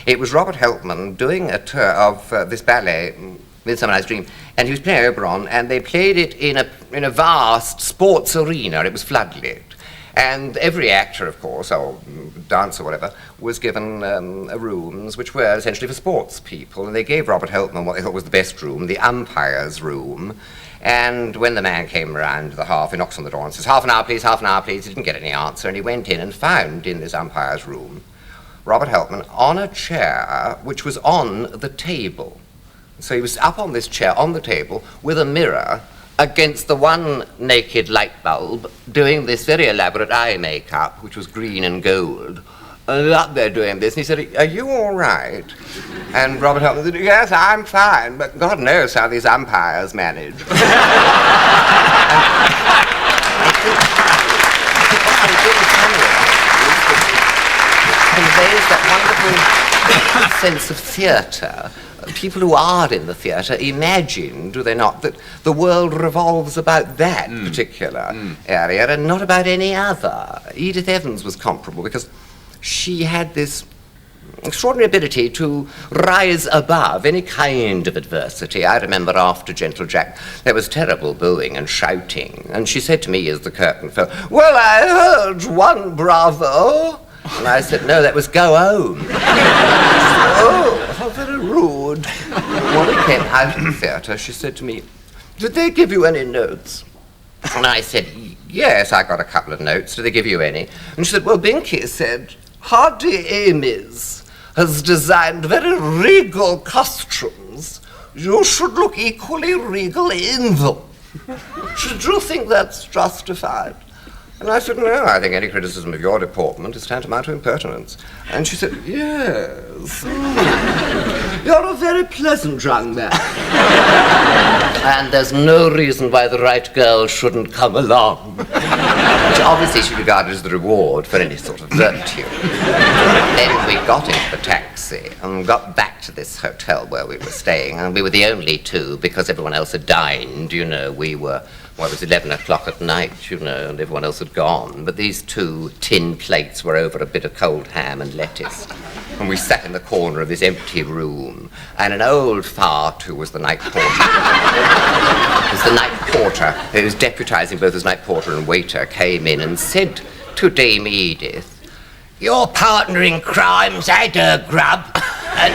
It was Robert Helpman doing a tour of this ballet, Midsummer Night's Dream, and he was playing Oberon, and they played it in a vast sports arena. It was floodlit. And every actor, of course, or dancer or whatever, was given rooms which were essentially for sports people. And they gave Robert Helpman what they thought was the best room, the umpire's room. And when the man came around the half, he knocks on the door and says, half an hour, please, half an hour, please. He didn't get any answer, and he went in and found in this umpire's room Robert Helpman on a chair which was on the table. So he was up on this chair on the table with a mirror against the one naked light bulb, doing this very elaborate eye makeup, which was green and gold. And up there doing this, and he said, are you all right? And Robert Helpman said, yes, I'm fine, but God knows how these umpires manage. I think what I did conveys that wonderful sense of theatre. People who are in the theatre imagine, do they not, that the world revolves about that particular area and not about any other. Edith Evans was comparable because she had this extraordinary ability to rise above any kind of adversity. I remember after Gentle Jack, there was terrible booing and shouting, and she said to me as the curtain fell, well, I heard one bravo. And I said, no, that was go home. Oh, how very rude. When we came out of the theatre, she said to me, did they give you any notes? And I said, yes, I got a couple of notes. Did they give you any? And she said, well, Binky said, Hardy Amies has designed very regal costumes. You should look equally regal in them. Should you think that's justified? And I said, no, I think any criticism of your deportment is tantamount to impertinence. And she said, yes. You're a very pleasant young man. And there's no reason why the right girl shouldn't come along. Which obviously she regarded as the reward for any sort of virtue. Then we got into the taxi and got back to this hotel where we were staying, and we were the only two because everyone else had dined. You know, we were, well, it was 11 o'clock at night, you know, and everyone else had gone. But these two tin plates were over a bit of cold ham and lettuce. And we sat in the corner of this empty room, and an old fart who was the night porter, who was deputizing both as night porter and waiter, came in and said to Dame Edith, your partner in crime's had her grub. And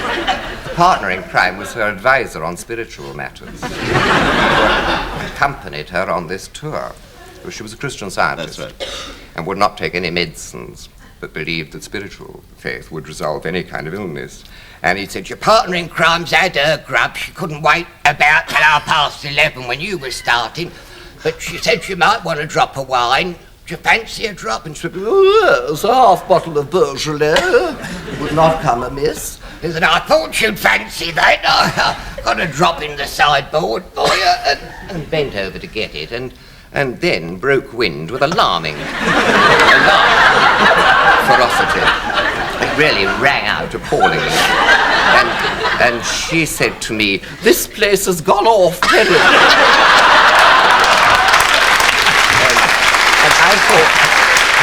the partner in crime was her advisor on spiritual matters. Accompanied her on this tour. She was a Christian Scientist. That's right. And would not take any medicines, but believed that spiritual faith would resolve any kind of illness. And he said, your partner in crime's had her grub. She couldn't wait about till 11:30 when you were starting. But she said she might want a drop of wine. Do you fancy a drop? And she said, oh, yes, a half bottle of Beaujolais would not come amiss. He said, I thought you'd fancy that. I got a drop in the sideboard for you. And bent over to get it, and then broke wind with alarming ferocity. It really rang out appallingly. And she said to me, this place has gone off terribly.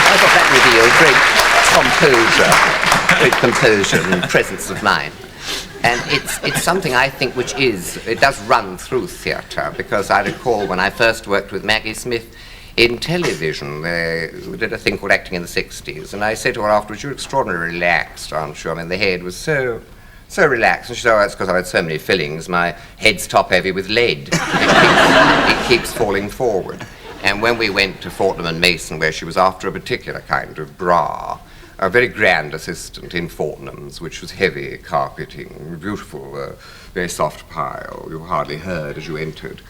I thought that revealed great composure and presence of mind. And it's something I think it does run through theatre, because I recall when I first worked with Maggie Smith in television, we did a thing called Acting in the 60s, and I said to her afterwards, you're extraordinarily relaxed, aren't you? I mean, the head was so relaxed. And she said, oh, that's because I've had so many fillings, my head's top heavy with lead. It keeps falling forward. And when we went to Fortnum and Mason, where she was after a particular kind of bra, a very grand assistant in Fortnum's, which was heavy carpeting, beautiful, very soft pile, you hardly heard as you entered.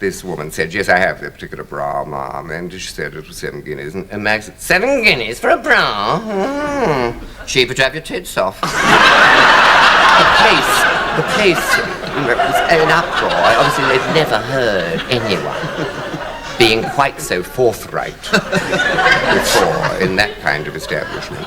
This woman said, yes, I have the particular bra, ma'am, and she said it was 7 guineas. And Mag said, 7 guineas for a bra? Cheaper to have your tits off. The place was an uproar. Obviously, they'd never heard anyone being quite so forthright before in that kind of establishment.